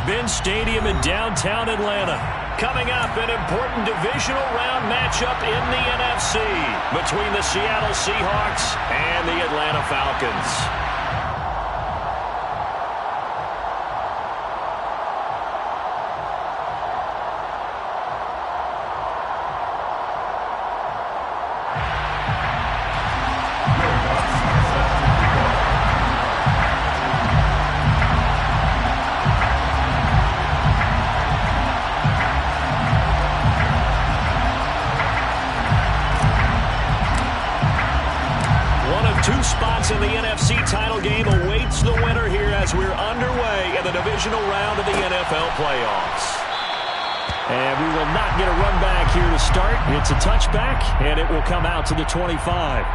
Mercedes-Benz Stadium in downtown Atlanta. Coming up, an important divisional round matchup in the NFC between the Seattle Seahawks and the Atlanta Falcons. Two spots in the NFC title game awaits the winner here as we're underway in the divisional round of the NFL playoffs. And we will not get a run back here to start. It's a touchback, and it will come out to the 25.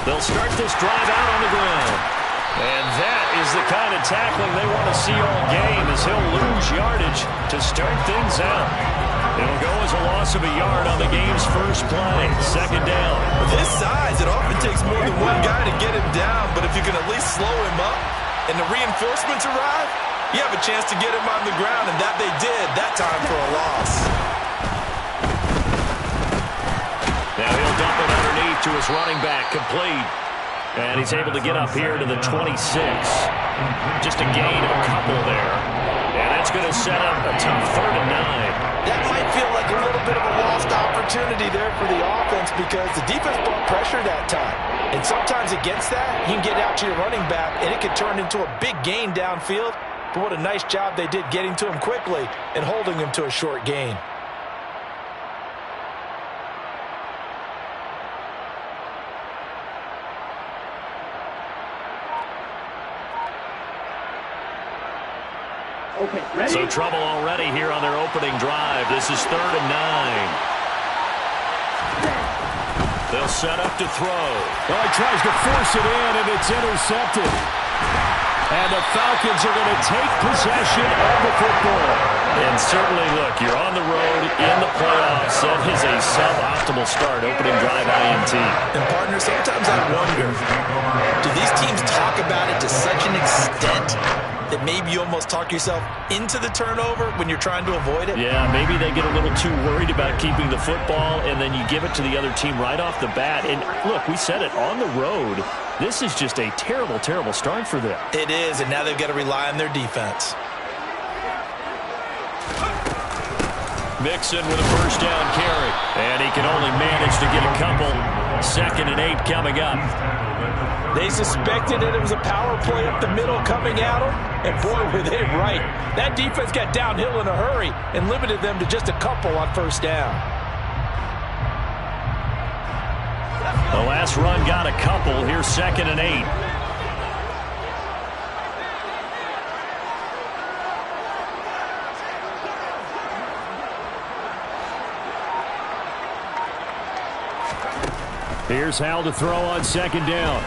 They'll start this drive out on the ground. And that is the kind of tackling they want to see all game, as he'll lose yardage to start things out. It'll go as a loss of a yard on the game's first play. Second down. With his size, it often takes more than one guy to get him down, but if you can at least slow him up and the reinforcements arrive, you have a chance to get him on the ground, and that they did that time for a loss. Now he'll dump it underneath to his running back, complete. And he's able to get up here to the 26. Just a gain of a couple there. And that's going to set up a tough 3rd and 9. That might feel like a little bit of a lost opportunity there for the offense because the defense brought pressure that time. And sometimes against that, you can get out to your running back, and it can turn into a big gain downfield. But what a nice job they did getting to him quickly and holding him to a short gain. Okay, ready? So trouble already here on their opening drive. This is 3rd and 9. They'll set up to throw. Well, he tries to force it in, and it's intercepted. And the Falcons are going to take possession of the football. And certainly, look, you're on the road in the playoffs. That is a suboptimal start, opening drive INT. And, partner, sometimes I wonder, do these teams talk about it to such an extent that maybe you almost talk yourself into the turnover when you're trying to avoid it? Yeah, maybe they get a little too worried about keeping the football, and then you give it to the other team right off the bat. And, look, we said it, on the road, this is just a terrible, terrible start for them. It is, and now they've got to rely on their defense. Mixon with a first down carry, and he can only manage to get a couple. 2nd and 8 coming up. They suspected that it was a power play up the middle coming at them, and boy, were they right. That defense got downhill in a hurry and limited them to just a couple on first down. The last run got a couple. Here's 2nd and 8. Here's Hal to throw on 2nd down.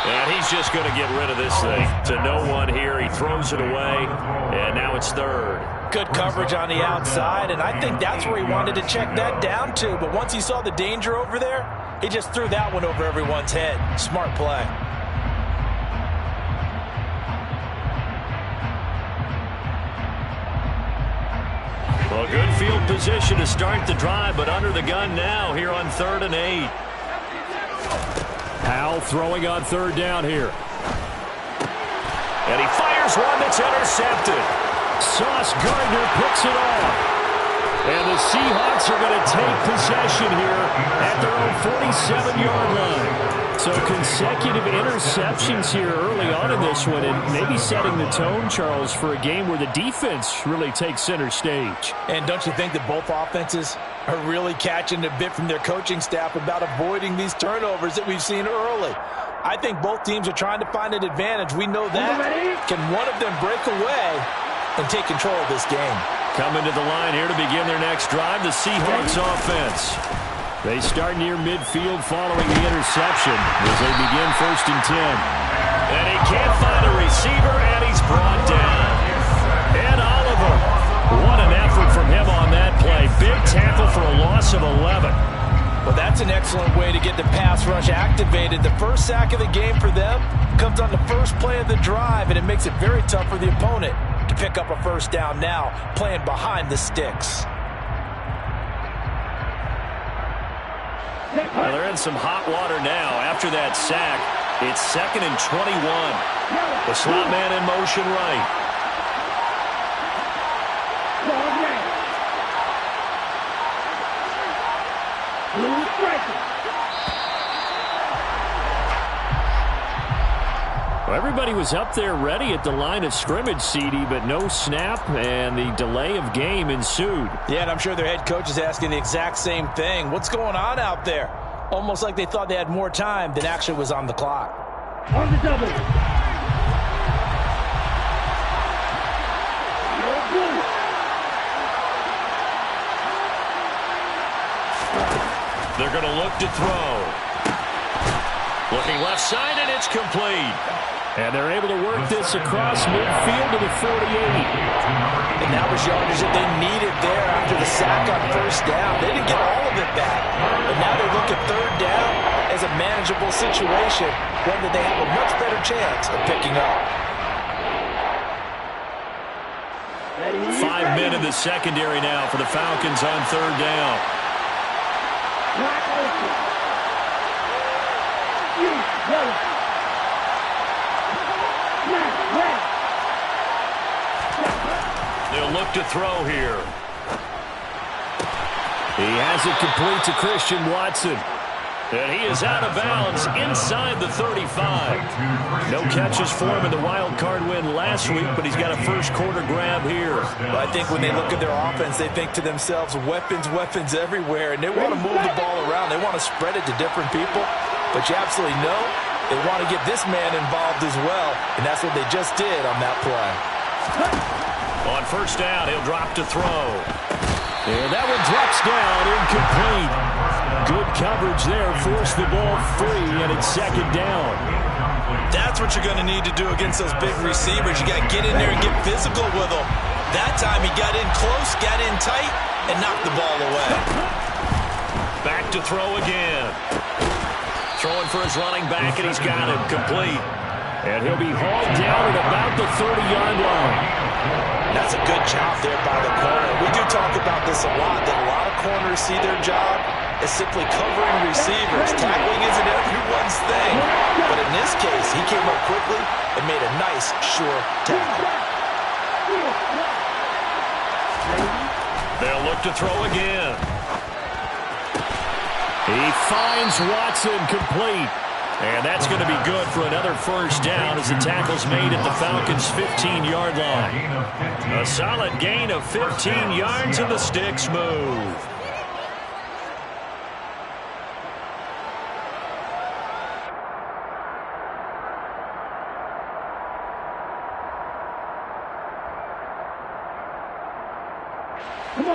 And he's just going to get rid of this thing. To no one here. He throws it away, and now it's 3rd. Good coverage on the outside, and I think that's where he wanted to check that down to. But once he saw the danger over there, he just threw that one over everyone's head. Smart play. Well, good field position to start the drive, but under the gun now here on 3rd and 8. Hal throwing on 3rd down here. And he fires one that's intercepted. Sauce Gardner picks it off. And the Seahawks are going to take possession here at their own 47-yard line. So consecutive interceptions here early on in this one, and maybe setting the tone, Charles, for a game where the defense really takes center stage. And don't you think that both offenses are really catching a bit from their coaching staff about avoiding these turnovers that we've seen early? I think both teams are trying to find an advantage. We know that. Can one of them break away and take control of this game? Coming to the line here to begin their next drive, the Seahawks offense. They start near midfield following the interception as they begin 1st and 10. And he can't find a receiver, and he's brought down. And Oliver, what an effort from him on that play. Big tackle for a loss of 11. Well, that's an excellent way to get the pass rush activated. The first sack of the game for them comes on the first play of the drive, and it makes it very tough for the opponent to pick up a first down now, playing behind the sticks. Well, they're in some hot water now. After that sack, it's 2nd and 21. The slot man in motion right. Well, everybody was up there ready at the line of scrimmage, CD, but no snap, and the delay of game ensued. Yeah, and I'm sure their head coach is asking the exact same thing. What's going on out there? Almost like they thought they had more time than actually was on the clock. On the double. They're going to look to throw. Looking left side, and it's complete. And they're able to work this across midfield to the 48. And that was yardage that they needed there after the sack on first down. They didn't get all of it back. But now they look at third down as a manageable situation, one that they have a much better chance of picking up. 5 men in the secondary now for the Falcons on third down. They'll look to throw here. He has it complete to Christian Watson. And he is out of bounds inside the 35. No catches for him in the wild card win last week, but he's got a first quarter grab here. But I think when they look at their offense, they think to themselves, weapons, weapons everywhere, and they want to move the ball around. They want to spread it to different people, but you absolutely know they want to get this man involved as well, and that's what they just did on that play. On first down, he'll drop to throw. And that one drops down, incomplete. Good coverage there, forced the ball free, and it's second down. That's what you're going to need to do against those big receivers. You got to get in there and get physical with them. That time he got in close, got in tight, and knocked the ball away. Back to throw again. Throwing for his running back, and he's got him complete. And he'll be hauled down at about the 30-yard line. That's a good job there by the corner. We do talk about this a lot, that a lot of corners see their job as simply covering receivers. Tackling isn't everyone's thing. But in this case, he came up quickly and made a nice, sure tackle. They'll look to throw again. He finds Watson complete. And that's going to be good for another first down as the tackle's made at the Falcons' 15-yard line. A solid gain of 15 yards and the sticks move.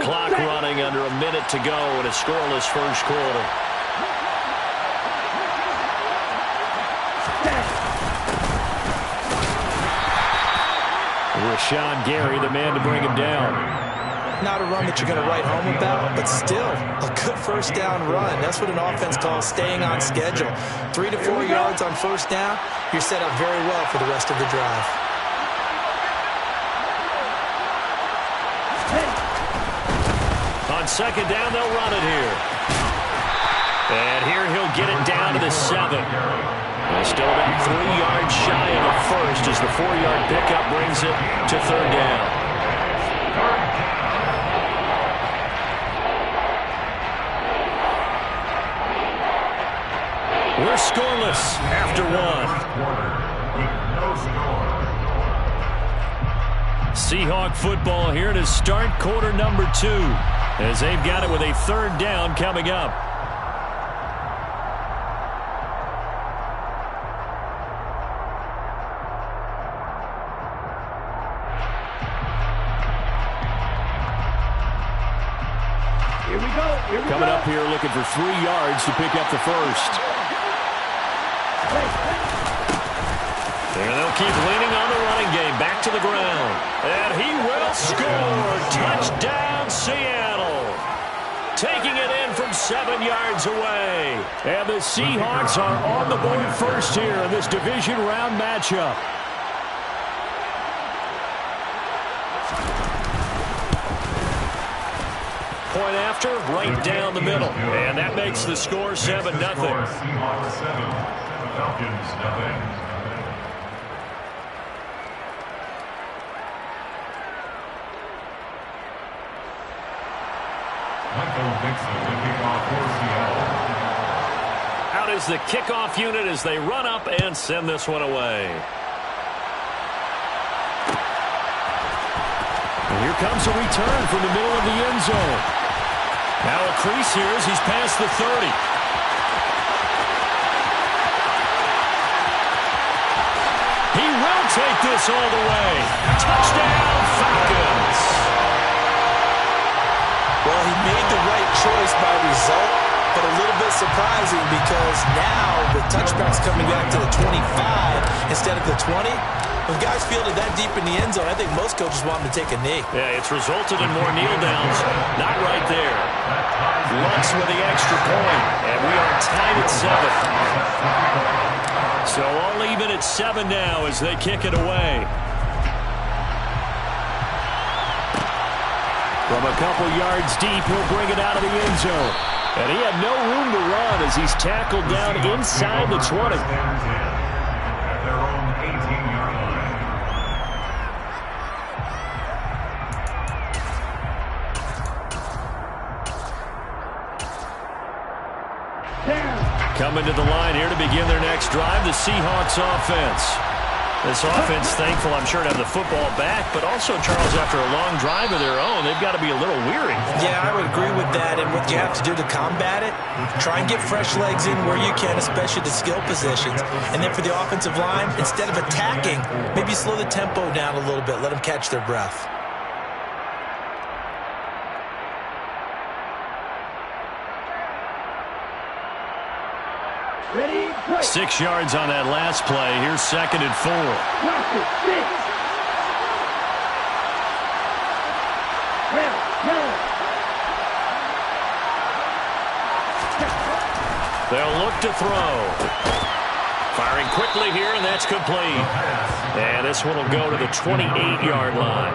Clock running under a minute to go in a scoreless first quarter. Rashawn Gary, the man to bring him down. Not a run that you're going to write home about, but still a good first down run. That's what an offense calls staying on schedule. 3 to 4 yards on first down, you're set up very well for the rest of the drive. On second down, they'll run it here. And here he'll get it down to the 7. Still about 3 yards shy of the first as the 4-yard pickup brings it to third down. We're scoreless after one. Seahawk football here to start quarter number 2 as they've got it with a third down coming up. Here we go. Coming up here looking for 3 yards to pick up the first. And they'll keep leaning on the running game. Back to the ground. And he will score. Touchdown, Seattle. Taking it in from 7 yards away. And the Seahawks are on the board first here in this division round matchup. Point after, right down the middle. And that makes the score 7-0. Seahawks 7, Falcons nothing. Out is the kickoff unit as they run up and send this one away. And here comes a return from the middle of the end zone. Now a crease here as he's past the 30. He will take this all the way. Touchdown, Falcons. Well, he made the right choice by result, but a little bit surprising because now the touchback's coming back to the 25 instead of the 20. When guys fielded that deep in the end zone, I think most coaches want them to take a knee. Yeah, it's resulted in more kneel downs. Not right there. Lutz with the extra point, and we are tied at 7. So all even at 7 now as they kick it away. From a couple yards deep, he'll bring it out of the end zone. And he had no room to run as he's tackled down inside the 20. At their own 18-yard line. Coming to the line here to begin their next drive, the Seahawks offense. This offense thankful, I'm sure, to have the football back, but also, Charles, after a long drive of their own, they've got to be a little weary. Yeah, I would agree with that, and what you have to do to combat it, try and get fresh legs in where you can, especially the skill positions. And then for the offensive line, instead of attacking, maybe slow the tempo down a little bit, let them catch their breath. Ready, play. 6 yards on that last play. Here's 2nd and 4. They'll look to throw. Firing quickly here, and that's complete. And this one will go to the 28-yard line.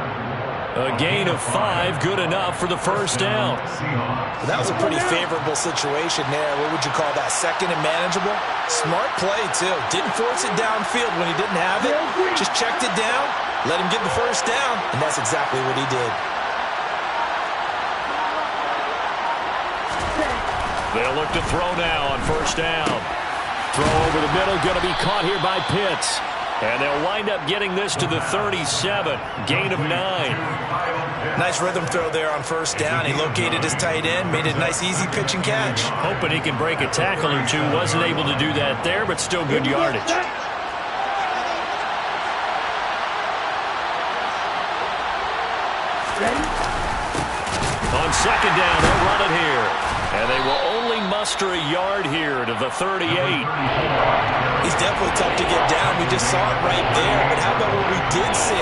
A gain of 5, good enough for the first down. That was a pretty favorable situation there. What would you call that? Second and manageable? Smart play, too. Didn't force it downfield when he didn't have it. Just checked it down, let him get the first down, and that's exactly what he did. They'll look to throw now on first down. Throw over the middle, going to be caught here by Pitts. And they'll wind up getting this to the 37. Gain of 9. Nice rhythm throw there on first down. He located his tight end, made it a nice easy pitch and catch. Hoping he can break a tackle or two. Wasn't able to do that there, but still good yardage. On second down, they'll run it here. And they will only muster a yard here to the 38. He's definitely tough to get down. We just saw it right there. But how about what we did see?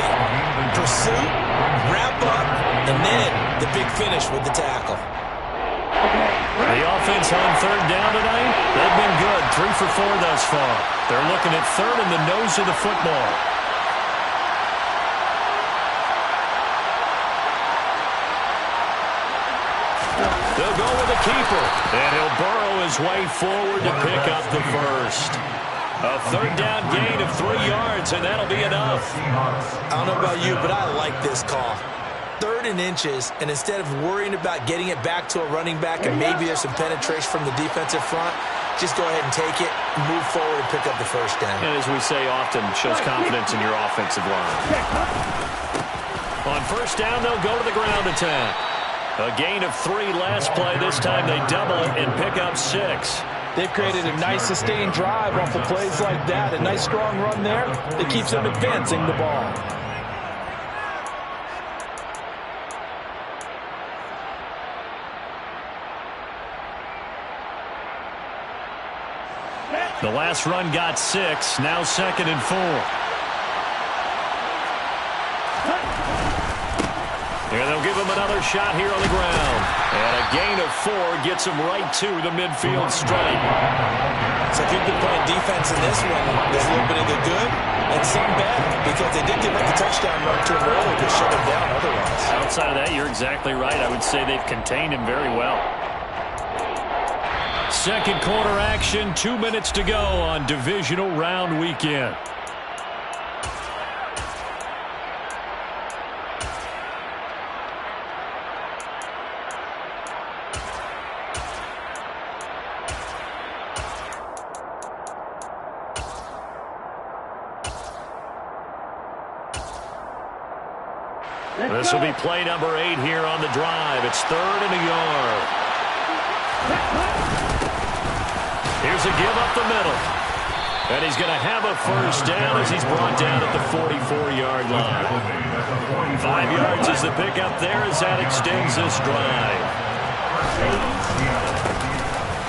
Pursuit, wrap up, and then the big finish with the tackle. The offense on third down tonight, they've been good. 3 for 4 thus far. They're looking at third in the nose of the football. They'll go with the keeper, and he'll burrow his way forward to pick up the first. A third down gain of 3 yards, and that'll be enough. I don't know about you, but I like this call. 3rd and inches, and instead of worrying about getting it back to a running back and maybe there's some penetration from the defensive front, just go ahead and take it, move forward, and pick up the first down. And as we say often, shows confidence in your offensive line. On first down, they'll go to the ground attack. A gain of 3 last play. This time they double it and pick up 6. They've created a nice sustained drive off of plays like that. A nice strong run there that keeps them advancing the ball. The last run got 6. Now 2nd and 4. And they'll give him another shot here on the ground. And a gain of 4 gets him right to the midfield stripe. So if you've been playing defense in this one, there's a little bit of the good and some bad, because they did give up the touchdown run to him earlier to shut him down otherwise. Outside of that, you're exactly right. I would say they've contained him very well. Second quarter action, 2 minutes to go on divisional round weekend. This will be play number 8 here on the drive. It's 3rd and a yard. Here's a give up the middle. And he's going to have a first down as he's brought down at the 44-yard line. 5 yards is the pickup there as that extends this drive.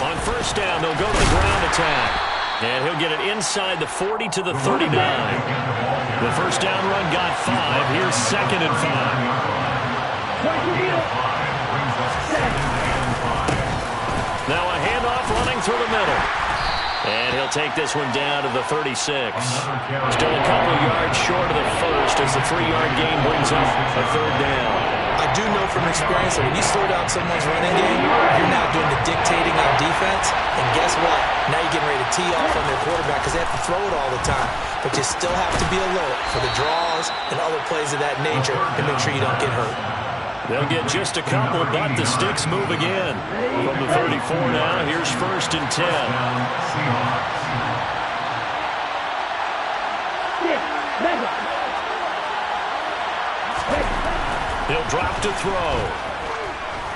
On first down, they'll go to the ground attack. And he'll get it inside the 40 to the 39. The first down run got 5. Here's 2nd and 5. Now a handoff running through the middle. And he'll take this one down to the 36. Still a couple yards short of the first as the 3-yard gain brings up a 3rd down. I do know from experience that when you slow down someone's running game, you're now doing the dictating on defense. And guess what? Now you're getting ready to tee off on their quarterback because they have to throw it all the time. But you still have to be alert for the draws and other plays of that nature to make sure you don't get hurt. They'll get just a couple, but the sticks move again. From the 34 now, here's 1st and 10. He'll drop to throw.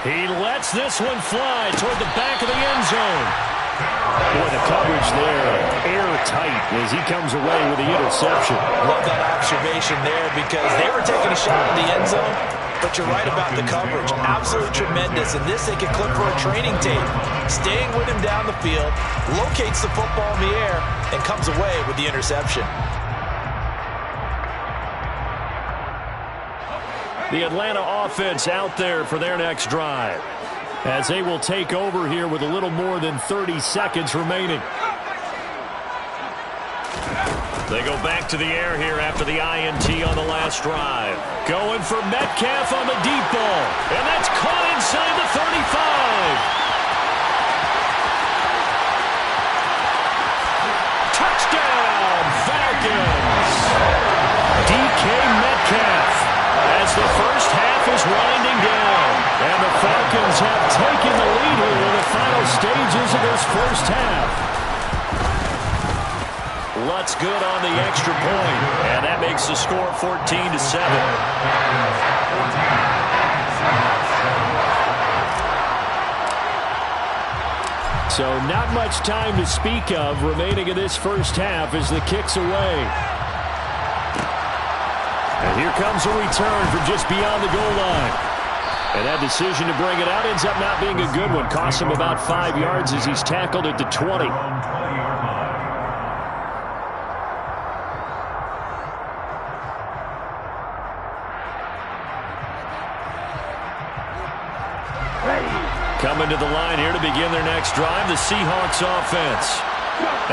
He lets this one fly toward the back of the end zone. Boy, the coverage there, airtight as he comes away with the interception. Love that observation there because they were taking a shot at the end zone, but you're right about the coverage. Absolutely tremendous. And this they can clip for a training tape. Staying with him down the field, locates the football in the air, and comes away with the interception. The Atlanta offense out there for their next drive as they will take over here with a little more than 30 seconds remaining. They go back to the air here after the INT on the last drive. Going for Metcalf on the deep ball. And that's caught inside the 35. Touchdown, Falcons. DK Metcalf. As the first half is winding down. And the Falcons have taken the lead here in the final stages of this first half. Lutz good on the extra point. And that makes the score 14-7. So not much time to speak of remaining in this first half as the kick's away. And here comes a return from just beyond the goal line. And that decision to bring it out ends up not being a good one. Costs him about 5 yards as he's tackled at the 20. Coming to the line here to begin their next drive, the Seahawks offense.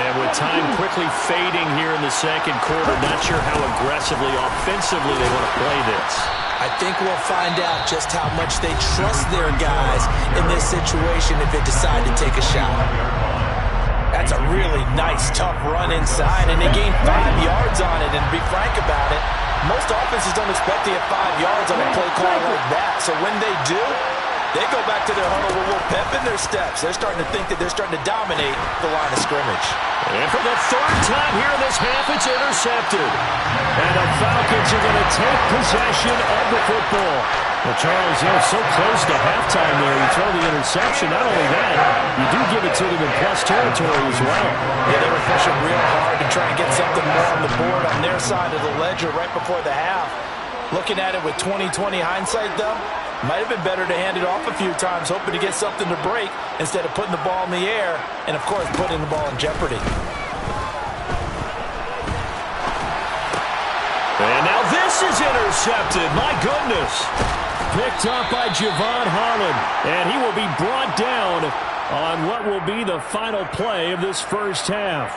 And with time quickly fading here in the second quarter, not sure how aggressively, offensively they want to play this. I think we'll find out just how much they trust their guys in this situation if they decide to take a shot. That's a really nice, tough run inside, and they gain 5 yards on it. And to be frank about it, most offenses don't expect to get 5 yards on a play call like that. So when they do, They go back to their huddle with a little pep in their steps. They're starting to think that they're starting to dominate the line of scrimmage. And for the third time here in this half, it's intercepted. And the Falcons are going to take possession of the football. Well, Charles, so close to halftime there. You throw the interception. Not only that, you do give it to them in plus territory as well. Yeah, they were pushing real hard to try and get something more on the board on their side of the ledger right before the half. Looking at it with 20/20 hindsight, though, might have been better to hand it off a few times, hoping to get something to break instead of putting the ball in the air and, of course, putting the ball in jeopardy. And now this is intercepted. My goodness. Picked up by Javon Holland. And he will be brought down on what will be the final play of this first half.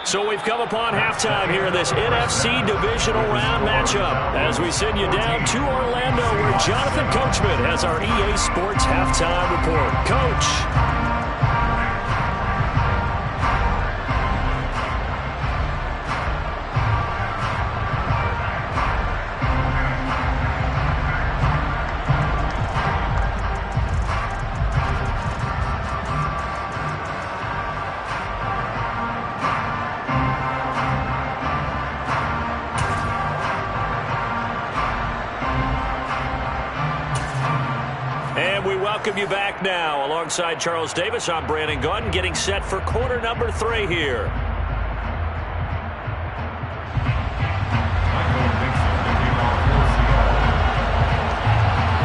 So we've come upon halftime here in this NFC Divisional Round matchup as we send you down to Orlando where Jonathan Coachman has our EA Sports Halftime Report. Coach. Welcome you back now. Alongside Charles Davis, I'm Brandon Gunn, getting set for quarter number 3 here.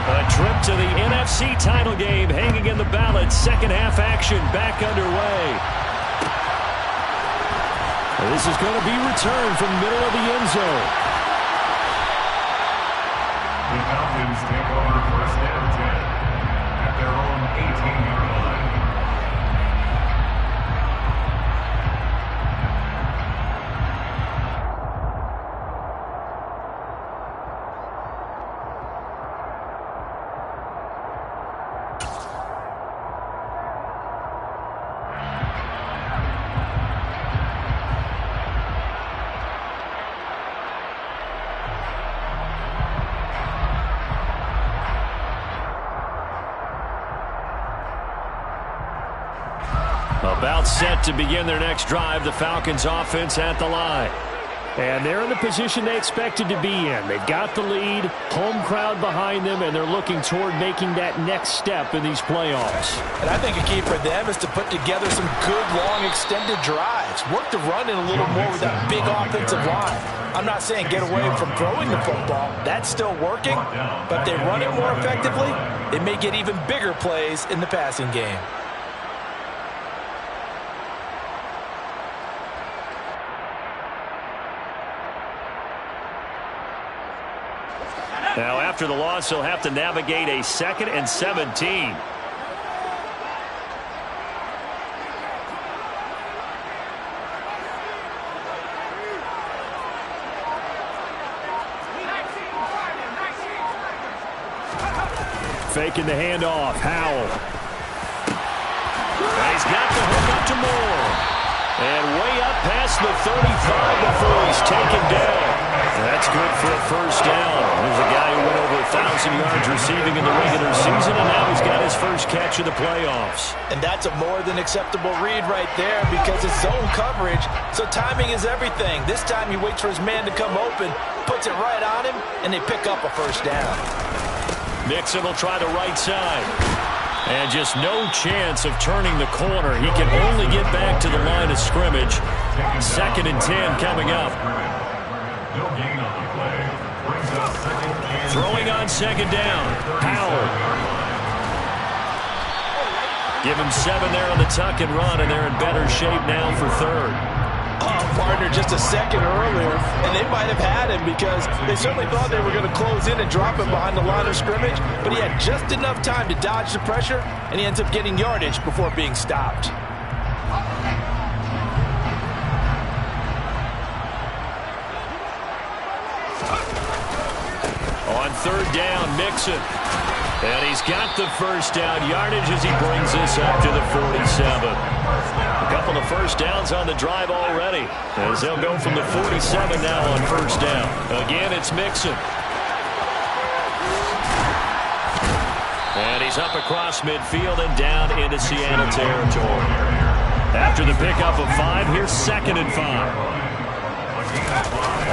A trip to the NFC title game hanging in the balance. Second half action back underway. This is going to be returned from middle of the end zone. The Falcons take over first down 10. Their own 18-yard line. About set to begin their next drive, the Falcons offense at the line. And they're in the position they expected to be in. They've got the lead, home crowd behind them, and they're looking toward making that next step in these playoffs. And I think a key for them is to put together some good, long, extended drives. Work the run in a little more with that big offensive line. I'm not saying get away from throwing the football. That's still working. But if they run it more effectively, it may get even bigger plays in the passing game. Now, after the loss, he'll have to navigate a 2nd and 17. Faking the handoff. Howell. And he's got the hook up to Moore. And way up past the 35 before he's taken down. That's good for a first down. There's a guy who went over 1,000 yards receiving in the regular season, and now he's got his first catch of the playoffs. And that's a more than acceptable read right there because it's zone coverage, so timing is everything. This time he waits for his man to come open, puts it right on him, and they pick up a first down. Mixon will try the right side. And just no chance of turning the corner. He can only get back to the line of scrimmage. 2nd and 10 coming up. No gain on the play. Brings up second and Throwing on 2nd down. Howell. Give him 7 there on the tuck and run, and they're in better shape now for 3rd. Partner just a second earlier, and they might have had him because they certainly thought they were going to close in and drop him behind the line of scrimmage, but he had just enough time to dodge the pressure, and he ends up getting yardage before being stopped. On 3rd down, Mixon. And he's got the first down yardage as he brings this up to the 47. A couple of first downs on the drive already, as they'll go from the 47 now on first down. Again, it's Mixon. And he's up across midfield and down into Seattle territory. After the pickup of 5, here's 2nd and 5.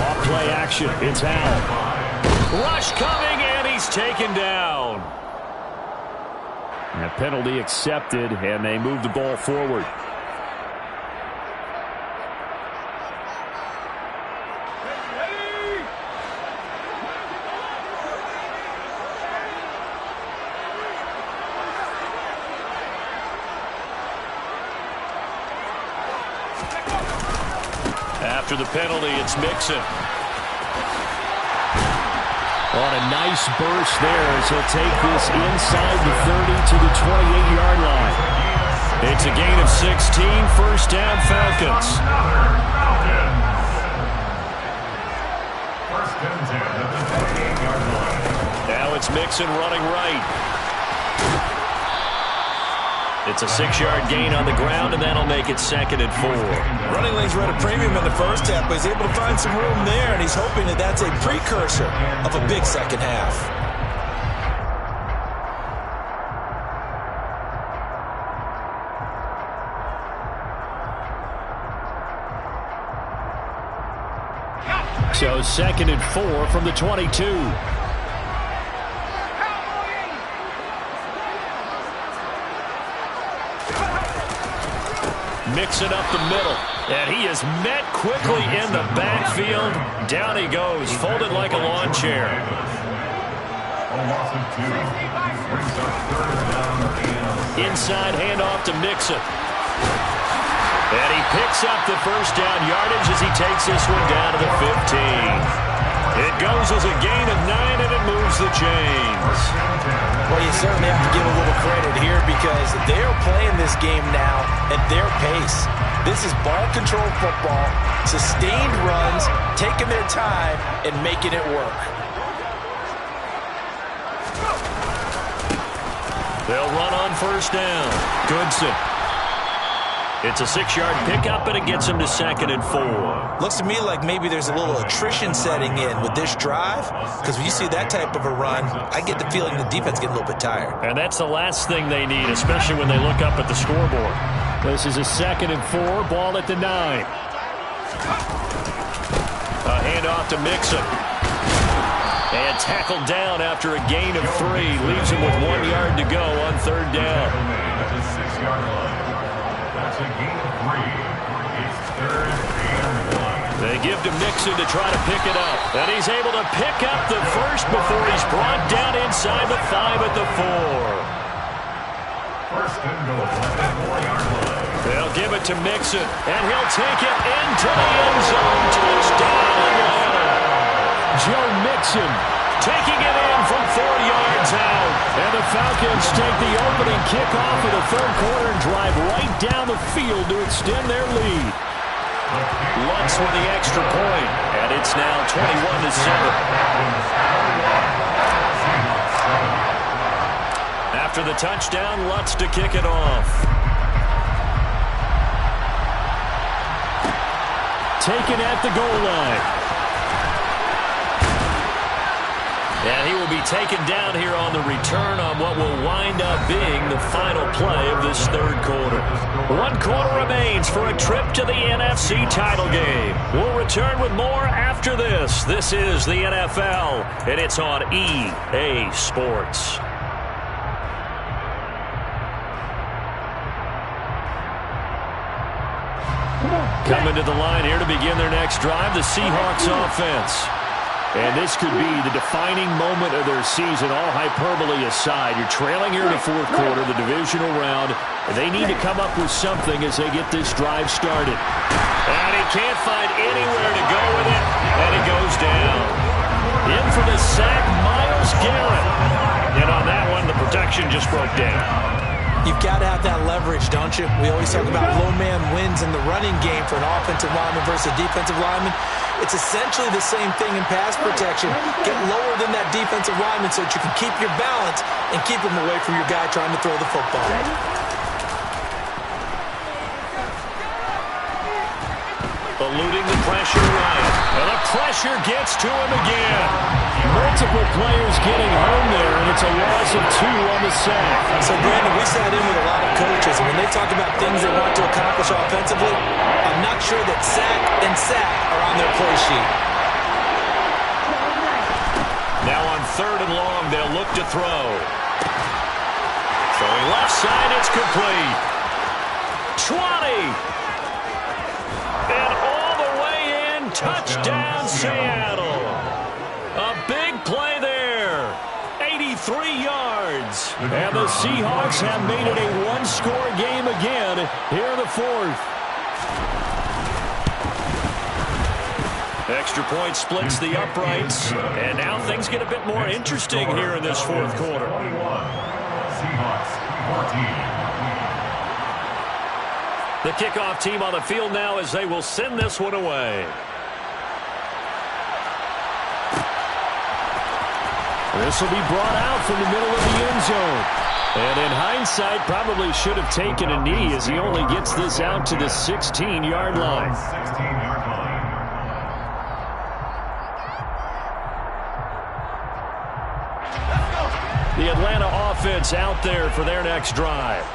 Off play action. It's Al. Rush coming, and he's taken down. And a penalty accepted, and they move the ball forward. After the penalty, it's Mixon. On a nice burst there as he'll take this inside the 30 to the 28-yard line. It's a gain of 16, 1st down Falcons. Now it's Mixon running right. It's a 6-yard gain on the ground, and that'll make it 2nd and 4. Running lanes were at a premium in the first half, but he's able to find some room there, and he's hoping that that's a precursor of a big second half. So 2nd and 4 from the 22. Mixing up the middle, and he is met quickly in the backfield. Down he goes, folded like a lawn chair. Inside handoff to Mixon. And he picks up the 1st down yardage as he takes this one down to the 15. It goes as a gain of 9, and it moves the chains. Well, you certainly have to give a little credit here because they're playing this game now at their pace. This is ball control football, sustained runs, taking their time, and making it work. They'll run on 1st down. Goodson. It's a 6-yard pickup, and it gets him to 2nd and 4. Looks to me like maybe there's a little attrition setting in with this drive, because when you see that type of a run, I get the feeling the defense getting a little bit tired. And that's the last thing they need, especially when they look up at the scoreboard. This is a 2nd and 4, ball at the 9. A handoff to Mixon. And tackled down after a gain of 3. Leaves him with 1 yard to go on 3rd down. They give to Mixon to try to pick it up. And he's able to pick up the 1st before he's brought down inside the 5 at the 4. 1st and goal at the 4-yard line. They'll give it to Mixon, and he'll take it into the end zone. Touchdown! Joe Mixon taking it in from 4 yards out. And the Falcons take the opening kickoff of the 3rd quarter and drive right down the field to extend their lead. Lutz with the extra point, and it's now 21-7. After the touchdown, Lutz to kick it off. Taken at the goal line. And he will be taken down here on the return on what will wind up being the final play of this 3rd quarter. 1 quarter remains for a trip to the NFC title game. We'll return with more after this. This is the NFL, and it's on EA Sports. Coming to the line here to begin their next drive, the Seahawks offense. And this could be the defining moment of their season, all hyperbole aside. You're trailing here in the 4th quarter, the divisional round. And they need to come up with something as they get this drive started. And he can't find anywhere to go with it, and he goes down. In for the sack, Myles Garrett. And on that one, the protection just broke down. You've got to have that leverage, don't you? We always talk about low man wins in the running game for an offensive lineman versus a defensive lineman. It's essentially the same thing in pass protection. Get lower than that defensive lineman so that you can keep your balance and keep him away from your guy trying to throw the football. Eluding the pressure, Ryan. And the pressure gets to him again. Multiple players getting home there, and it's a loss of 2 on the sack. So, Brandon, we sat in with a lot of coaches, and when they talk about things they want to accomplish offensively, I'm not sure that sack and sack are on their play sheet. Now on 3rd and long, they'll look to throw. Throwing left side, it's complete. 20. And all the way in, touchdown Seattle. A big play there. 83 yards. And the Seahawks have made it a one-score game again here in the 4th. Extra point splits the uprights. And now things get a bit more interesting here in this 4th quarter. Seahawks 14. The kickoff team on the field now as they will send this one away. This will be brought out from the middle of the end zone. And in hindsight, probably should have taken a knee as he only gets this out to the 16-yard line. 16-yard line. The Atlanta offense out there for their next drive.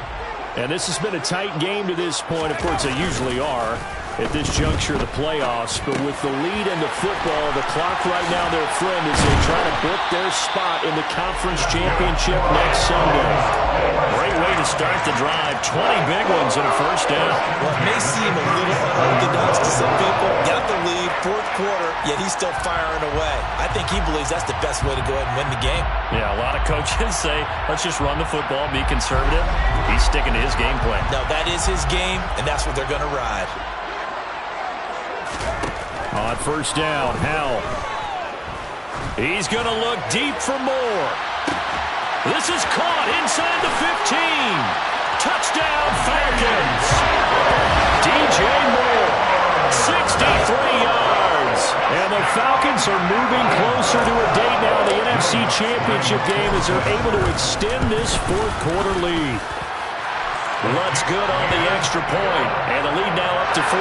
And this has been a tight game to this point. Of course, they usually are at this juncture of the playoffs. But with the lead in the football, the clock right now their friend as they try to book their spot in the conference championship next Sunday. Great way to start the drive. 20 big ones and a first down. Well, it may seem a little unorthodox to some people. Got the lead, 4th quarter, yet he's still firing away. I think he believes that's the best way to go ahead and win the game. Yeah, a lot of coaches say, let's just run the football, be conservative. He's sticking to his game plan. No, that is his game, and that's what they're going to ride. On first down, Howell. He's going to look deep for more. This is caught inside the 15. Touchdown, Falcons. DJ Moore, 63 yards. And the Falcons are moving closer to a date now in the NFC Championship game as they're able to extend this 4th quarter lead. Lutz good on the extra point, and the lead now up to 14.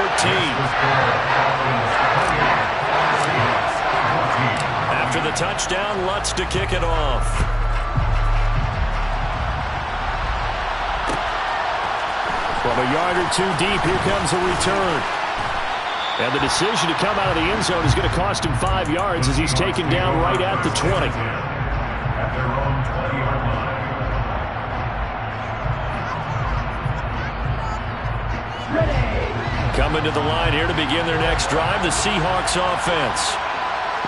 After the touchdown, Lutz to kick it off. From a yard or 2 deep, here comes a return. And the decision to come out of the end zone is going to cost him 5 yards as he's taken down right at the 20. At their own 20-yard line. Coming to the line here to begin their next drive, the Seahawks offense.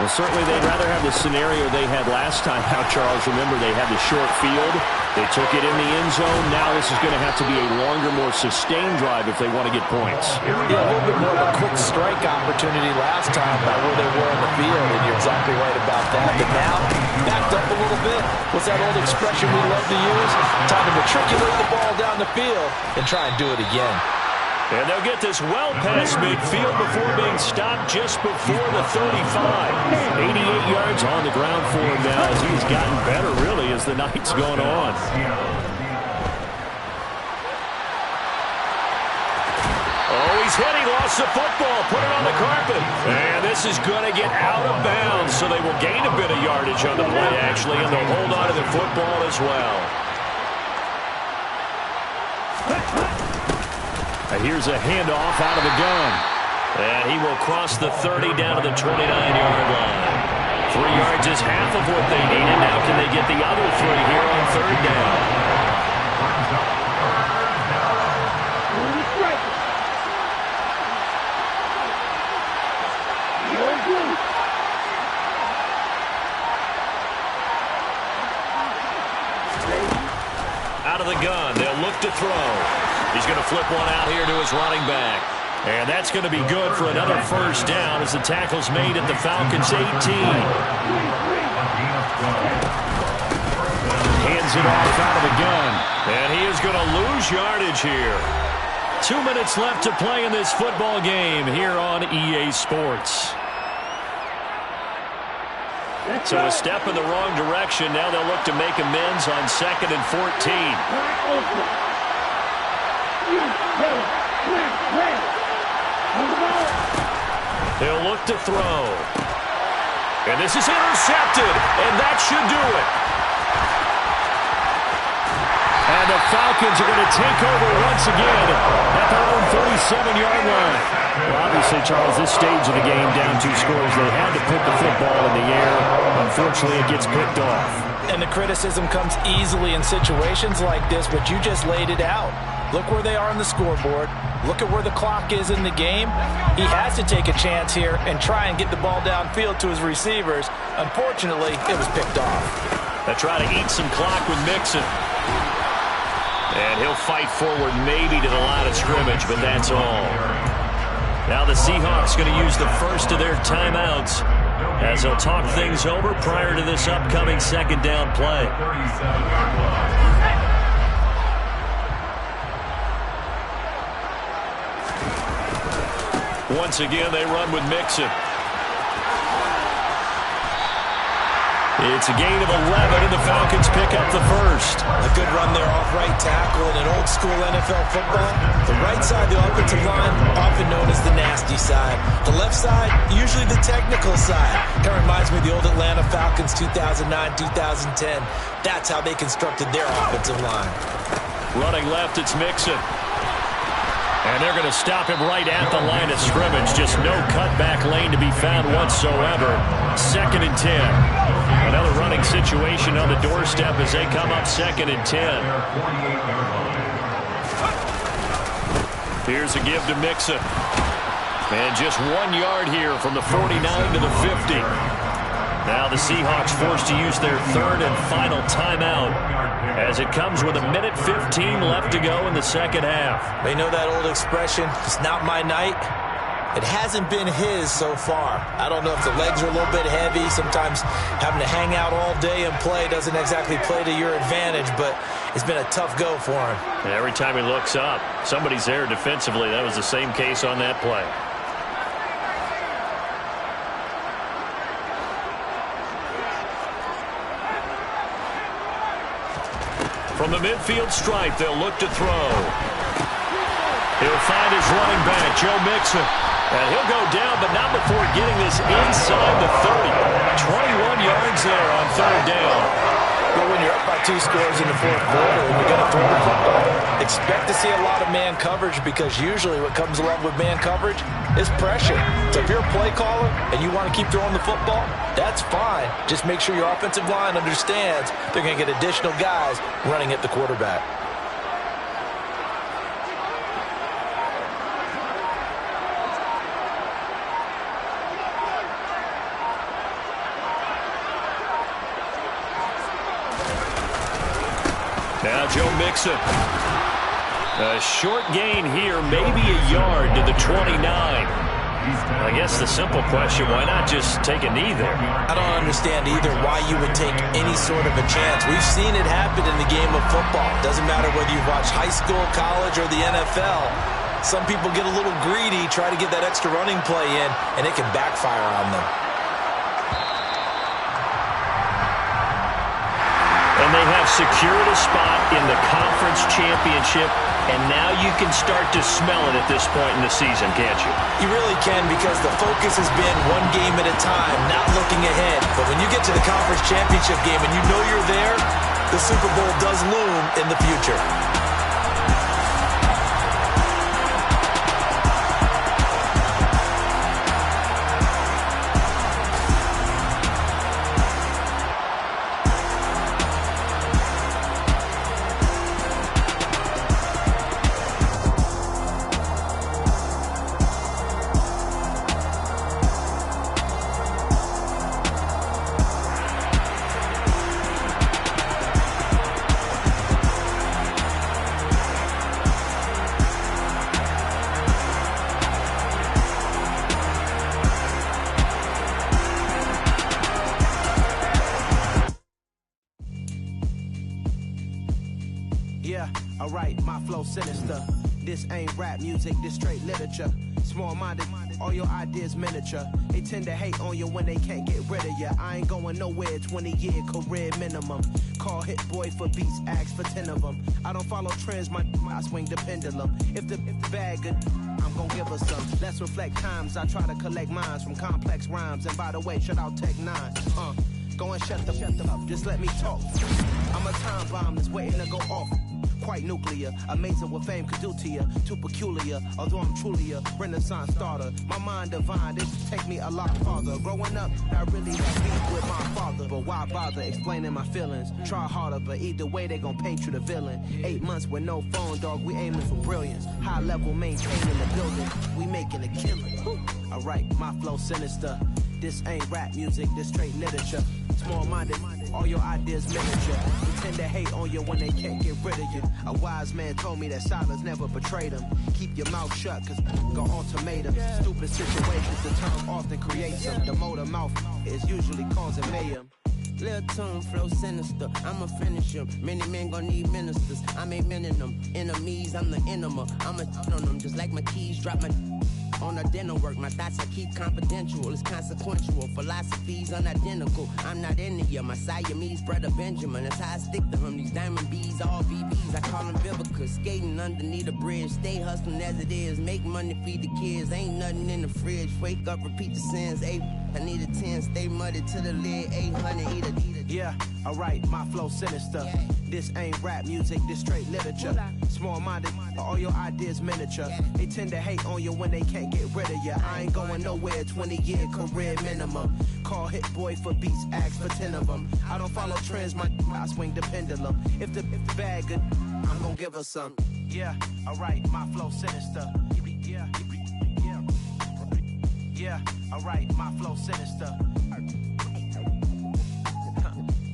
Well, certainly they'd rather have the scenario they had last time out, Charles. Remember, they had the short field. They took it in the end zone. Now this is going to have to be a longer, more sustained drive if they want to get points. Yeah, a little bit more of a quick strike opportunity last time by where they were on the field, and you're exactly right about that. But now, backed up a little bit. What's that old expression we love to use? Time to matriculate the ball down the field and try and do it again. And they'll get this well past midfield before being stopped just before the 35. 88 yards on the ground for him now as he's gotten better, really, as the night's gone on. Oh, he's hit. He lost the football. Put it on the carpet. And this is going to get out of bounds, so they will gain a bit of yardage on the play, actually, and they'll hold on to the football as well. Here's a handoff out of the gun. And he will cross the 30 down to the 29-yard line. 3 yards is half of what they needed. Now can they get the other 3 here on 3rd down? Out of the gun. They'll look to throw. He's going to flip one out here to his running back. And that's going to be good for another first down as the tackle's made at the Falcons' 18. Hands it off out of the gun. And he is going to lose yardage here. 2 minutes left to play in this football game here on EA Sports. So a step in the wrong direction. Now they'll look to make amends on 2nd and 14. He'll look to throw. And this is intercepted, and that should do it. And the Falcons are going to take over once again at their own 47-yard line. Well, obviously, Charles, this stage of the game, down 2 scores, they had to put the football in the air. Unfortunately, it gets picked off. And the criticism comes easily in situations like this, but you just laid it out. Look where they are on the scoreboard. Look at where the clock is in the game. He has to take a chance here and try and get the ball downfield to his receivers. Unfortunately, it was picked off. They try to eat some clock with Mixon. And he'll fight forward maybe to the line of scrimmage, but that's all. Now the Seahawks going to use the first of their timeouts as they'll talk things over prior to this upcoming second down play. Once again, they run with Mixon. It's a gain of 11, and the Falcons pick up the first. A good run there off right tackle. In old school NFL football, the right side of the offensive line, often known as the nasty side. The left side, usually the technical side. Kind of reminds me of the old Atlanta Falcons 2009-2010. That's how they constructed their offensive line. Running left, it's Mixon. And they're going to stop him right at the line of scrimmage. Just no cutback lane to be found whatsoever. 2nd and 10. Another running situation on the doorstep as they come up 2nd and 10. Here's a give to Mixon. And just 1 yard here from the 49 to the 50. Now the Seahawks forced to use their third and final timeout as it comes with 1:15 left to go in the second half. They know that old expression, it's not my night. It hasn't been his so far. I don't know if the legs are a little bit heavy. Sometimes having to hang out all day and play doesn't exactly play to your advantage, but it's been a tough go for him. And every time he looks up, somebody's there defensively. That was the same case on that play. From the midfield stripe, they'll look to throw. He'll find his running back, Joe Mixon. And he'll go down, but not before getting this inside the 30. 21 yards there on 3rd down. Well, when you're up by 2 scores in the 4th quarter and you're going to throw the football, expect to see a lot of man coverage because usually what comes along with man coverage is pressure. So if you're a play caller and you want to keep throwing the football, that's fine. Just make sure your offensive line understands they're going to get additional guys running at the quarterback. Now Joe Mixon. A short gain here, maybe a yard to the 29. I guess the simple question, why not just take a knee there? I don't understand either why you would take any sort of a chance. We've seen it happen in the game of football. Doesn't matter whether you watch high school, college, or the NFL. Some people get a little greedy, try to get that extra running play in, and it can backfire on them. And they have secured a spot in the conference championship, and now you can start to smell it at this point in the season, can't you? You really can, because the focus has been one game at a time, not looking ahead. But when you get to the conference championship game and you know you're there, the Super Bowl does loom in the future. Yeah, alright, my flow sinister. This ain't rap music, this straight literature. Small-minded, all your ideas miniature. They tend to hate on you when they can't get rid of you. I ain't going nowhere, 20-year career minimum. Call Hit Boy for beats, ask for 10 of them. I don't follow trends, I swing the pendulum. If the bag good, I'm gon' give her some. Let's reflect times, I try to collect minds from complex rhymes. And by the way, shout out Tech 9. Go and shut them up, just let me talk. I'm a time bomb that's waiting to go off. Quite nuclear, amazing what fame could do to you. Too peculiar, although I'm truly a renaissance starter. My mind divine, it take me a lot farther. Growing up, I really had beef with my father. But why bother explaining my feelings? Try harder, but either way they gon' paint you the villain. 8 months with no phone, dog, we aiming for brilliance. High level maintaining the building, we making a killing. Alright, my flow sinister. This ain't rap music, this straight literature. Small-minded, all your ideas miniature. They tend to hate on you when they can't get rid of you. A wise man told me that silence never betrayed him. Keep your mouth shut, cause got ultimatum. Stupid situations, the term often creates them. The motor mouth is usually causing mayhem. Lil' tune, flow sinister, I'ma finish him. Many men gon' need ministers, I'm aiming them. Enemies, I'm the enema, I'ma on them. Just like my keys, drop my on a dinner work. My thoughts I keep confidential, it's consequential. Philosophies unidentical, I'm not into you. My Siamese brother Benjamin, that's how I stick to him. These diamond bees, all BBs, I call them Vivica. Skating underneath a bridge, stay hustling as it is. Make money, feed the kids, ain't nothing in the fridge. Wake up, repeat the sins, I need a 10, stay muddy to the lid, 800, eat a. Yeah, alright, my flow sinister. This ain't rap music, this straight literature. Small-minded, all your ideas miniature. They tend to hate on you when they can't get rid of you. I ain't going nowhere, 20-year career minimum. Call Hit Boy for beats, ask for 10 of them. I don't follow trends, I swing the pendulum. If the bag good, I'm gon' give her some. Yeah, alright, my flow sinister. Yeah, alright, my flow sinister.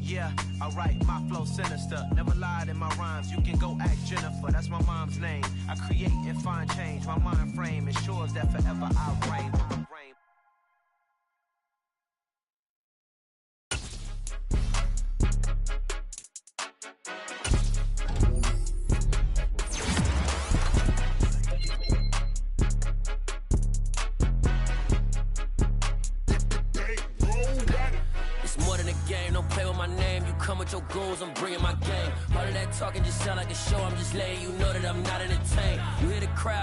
Yeah, alright, my flow sinister. Never lied in my rhymes, you can go ask Jennifer. That's my mom's name. I create and find change. My mind frame ensures that forever I reign. Come with your goals, I'm bringing my game. All of that talking just sound like a show. I'm just letting you know that I'm not entertained. You hear the crowd.